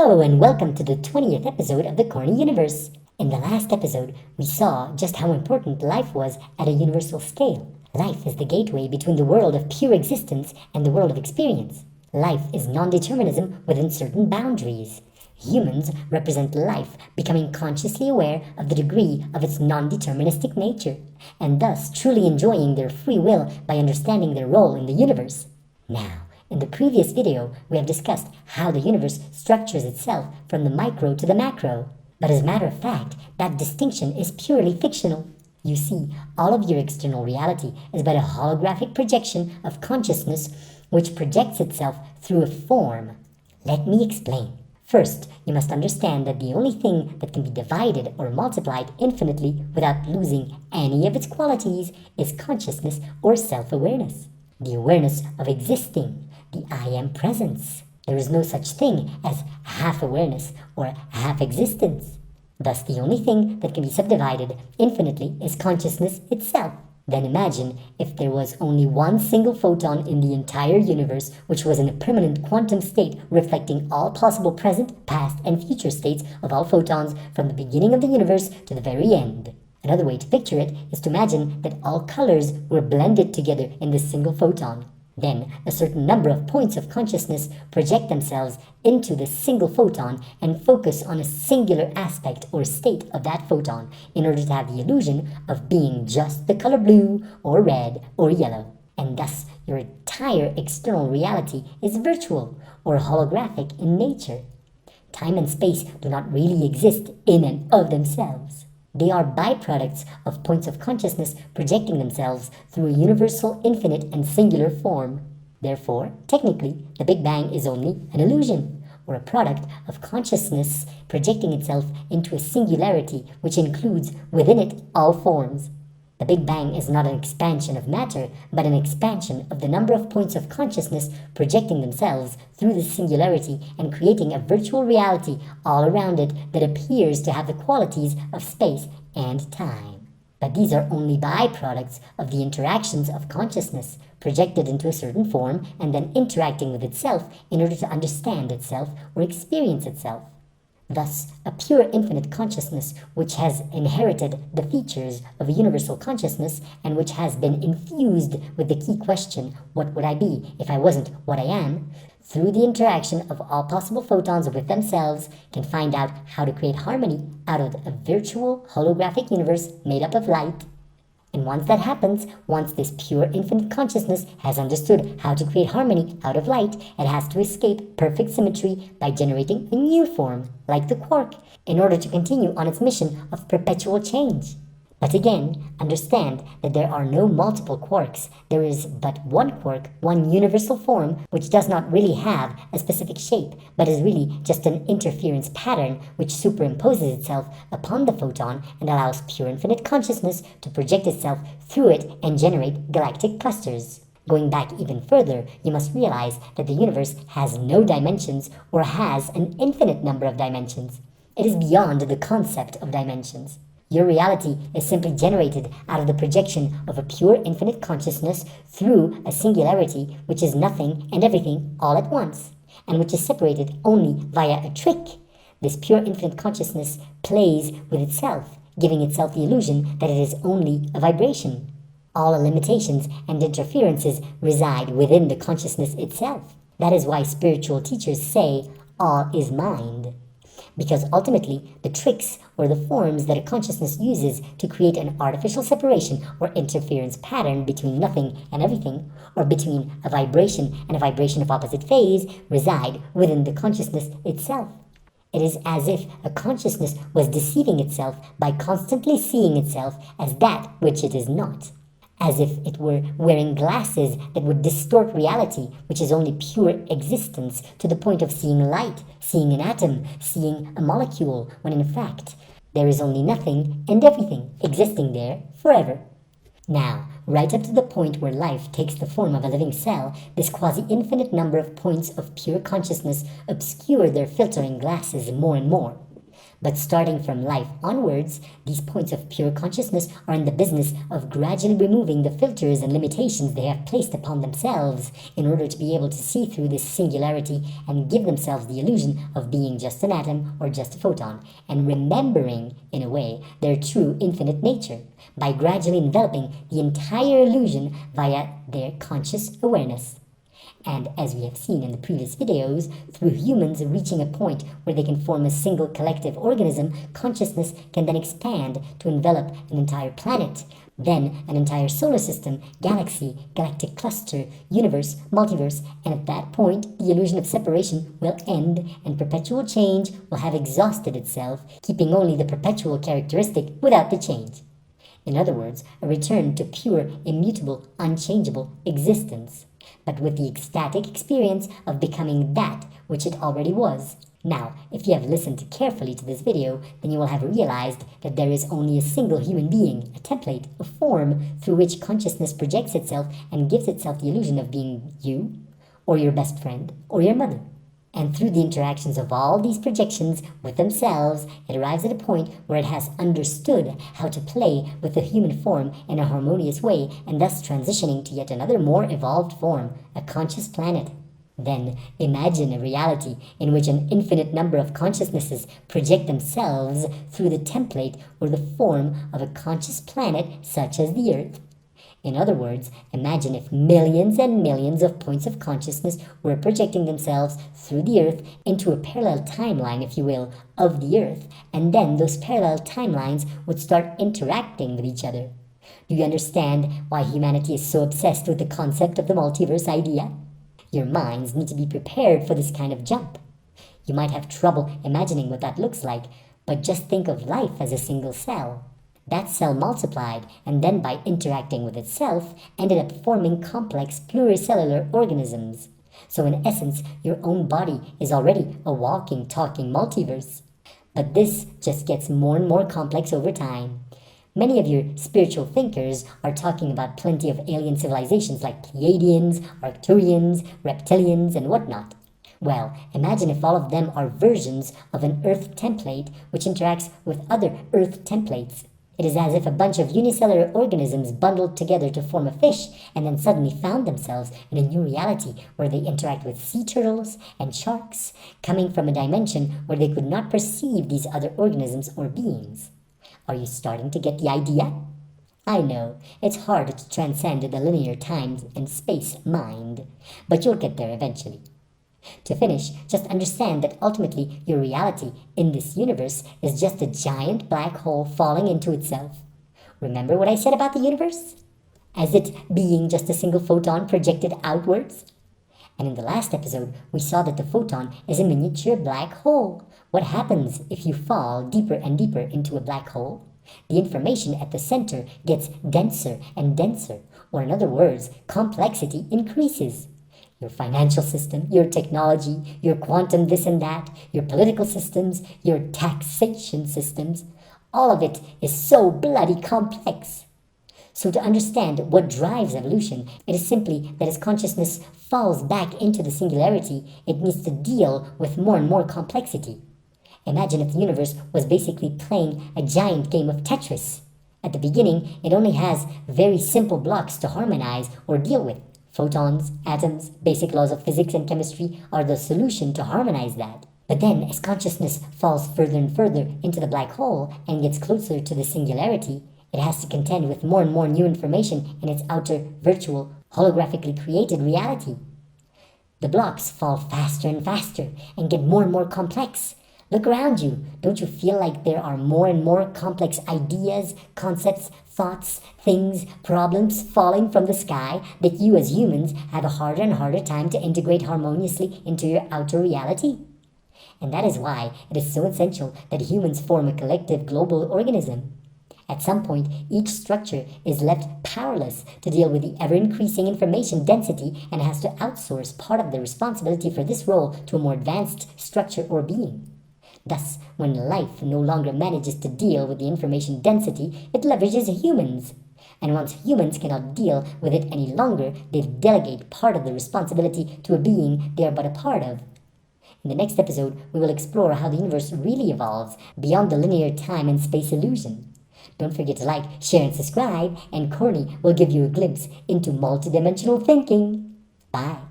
Hello and welcome to the 20th episode of the Corny universe. In the last episode, we saw just how important life was at a universal scale. Life is the gateway between the world of pure existence and the world of experience. Life is non-determinism within certain boundaries. Humans represent life becoming consciously aware of the degree of its non-deterministic nature, and thus truly enjoying their free will by understanding their role in the universe. Now, in the previous video, we have discussed how the universe structures itself from the micro to the macro. But as a matter of fact, that distinction is purely fictional. You see, all of your external reality is but a holographic projection of consciousness which projects itself through a form. Let me explain. First, you must understand that the only thing that can be divided or multiplied infinitely without losing any of its qualities is consciousness or self-awareness. The awareness of existing. The I am presence. There is no such thing as half awareness or half existence. Thus, the only thing that can be subdivided infinitely is consciousness itself. Then imagine if there was only one single photon in the entire universe which was in a permanent quantum state reflecting all possible present, past, and future states of all photons from the beginning of the universe to the very end. Another way to picture it is to imagine that all colors were blended together in this single photon. Then, a certain number of points of consciousness project themselves into this single photon and focus on a singular aspect or state of that photon in order to have the illusion of being just the color blue or red or yellow. And thus, your entire external reality is virtual or holographic in nature. Time and space do not really exist in and of themselves. They are byproducts of points of consciousness projecting themselves through a universal, infinite, and singular form. Therefore, technically, the Big Bang is only an illusion, or a product of consciousness projecting itself into a singularity which includes within it all forms. The Big Bang is not an expansion of matter, but an expansion of the number of points of consciousness projecting themselves through this singularity and creating a virtual reality all around it that appears to have the qualities of space and time. But these are only byproducts of the interactions of consciousness, projected into a certain form and then interacting with itself in order to understand itself or experience itself. Thus, a pure infinite consciousness which has inherited the features of a universal consciousness and which has been infused with the key question, what would I be if I wasn't what I am, through the interaction of all possible photons with themselves, can find out how to create harmony out of a virtual holographic universe made up of light. And once that happens, once this pure infinite consciousness has understood how to create harmony out of light, it has to escape perfect symmetry by generating a new form, like the quark, in order to continue on its mission of perpetual change. But again, understand that there are no multiple quarks. There is but one quark, one universal form, which does not really have a specific shape, but is really just an interference pattern which superimposes itself upon the photon and allows pure infinite consciousness to project itself through it and generate galactic clusters. Going back even further, you must realize that the universe has no dimensions or has an infinite number of dimensions. It is beyond the concept of dimensions. Your reality is simply generated out of the projection of a pure infinite consciousness through a singularity which is nothing and everything all at once, and which is separated only via a trick. This pure infinite consciousness plays with itself, giving itself the illusion that it is only a vibration. All limitations and interferences reside within the consciousness itself. That is why spiritual teachers say, all is mind. Because ultimately, the tricks or the forms that a consciousness uses to create an artificial separation or interference pattern between nothing and everything, or between a vibration and a vibration of opposite phase, reside within the consciousness itself. It is as if a consciousness was deceiving itself by constantly seeing itself as that which it is not. As if it were wearing glasses that would distort reality, which is only pure existence, to the point of seeing light, seeing an atom, seeing a molecule, when in fact, there is only nothing and everything existing there forever. Now, right up to the point where life takes the form of a living cell, this quasi-infinite number of points of pure consciousness obscure their filtering glasses more and more. But starting from life onwards, these points of pure consciousness are in the business of gradually removing the filters and limitations they have placed upon themselves in order to be able to see through this singularity and give themselves the illusion of being just an atom or just a photon, and remembering, in a way, their true infinite nature by gradually enveloping the entire illusion via their conscious awareness. And as we have seen in the previous videos, through humans reaching a point where they can form a single collective organism, consciousness can then expand to envelop an entire planet, then an entire solar system, galaxy, galactic cluster, universe, multiverse, and at that point, the illusion of separation will end and perpetual change will have exhausted itself, keeping only the perpetual characteristic without the change. In other words, a return to pure, immutable, unchangeable existence, but with the ecstatic experience of becoming that which it already was. Now, if you have listened carefully to this video, then you will have realized that there is only a single human being, a template, a form through which consciousness projects itself and gives itself the illusion of being you, or your best friend, or your mother. And through the interactions of all these projections with themselves, it arrives at a point where it has understood how to play with the human form in a harmonious way, and thus transitioning to yet another more evolved form, a conscious planet. Then imagine a reality in which an infinite number of consciousnesses project themselves through the template or the form of a conscious planet such as the Earth. In other words, imagine if millions and millions of points of consciousness were projecting themselves through the Earth into a parallel timeline, if you will, of the Earth, and then those parallel timelines would start interacting with each other. Do you understand why humanity is so obsessed with the concept of the multiverse idea? Your minds need to be prepared for this kind of jump. You might have trouble imagining what that looks like, but just think of life as a single cell. That cell multiplied, and then by interacting with itself, ended up forming complex pluricellular organisms. So in essence, your own body is already a walking, talking multiverse. But this just gets more and more complex over time. Many of your spiritual thinkers are talking about plenty of alien civilizations like Pleiadians, Arcturians, reptilians, and whatnot. Well, imagine if all of them are versions of an Earth template which interacts with other Earth templates. It is as if a bunch of unicellular organisms bundled together to form a fish and then suddenly found themselves in a new reality where they interact with sea turtles and sharks, coming from a dimension where they could not perceive these other organisms or beings. Are you starting to get the idea? I know, it's hard to transcend the linear time and space mind, but you'll get there eventually. To finish, just understand that ultimately your reality in this universe is just a giant black hole falling into itself. Remember what I said about the universe? As it being just a single photon projected outwards? And in the last episode, we saw that the photon is a miniature black hole. What happens if you fall deeper and deeper into a black hole? The information at the center gets denser and denser, or in other words, complexity increases. Your financial system, your technology, your quantum this and that, your political systems, your taxation systems, all of it is so bloody complex. So to understand what drives evolution, it is simply that as consciousness falls back into the singularity, it needs to deal with more and more complexity. Imagine if the universe was basically playing a giant game of Tetris. At the beginning, it only has very simple blocks to harmonize or deal with. Photons, atoms, basic laws of physics and chemistry are the solution to harmonize that. But then, as consciousness falls further and further into the black hole and gets closer to the singularity, it has to contend with more and more new information in its outer, virtual, holographically created reality. The blocks fall faster and faster and get more and more complex. Look around you. Don't you feel like there are more and more complex ideas, concepts, thoughts, things, problems falling from the sky that you as humans have a harder and harder time to integrate harmoniously into your outer reality? And that is why it is so essential that humans form a collective global organism. At some point, each structure is left powerless to deal with the ever-increasing information density and has to outsource part of the responsibility for this role to a more advanced structure or being. Thus, when life no longer manages to deal with the information density, it leverages humans. And once humans cannot deal with it any longer, they delegate part of the responsibility to a being they are but a part of. In the next episode, we will explore how the universe really evolves beyond the linear time and space illusion. Don't forget to like, share, and subscribe, and Corny will give you a glimpse into multidimensional thinking. Bye.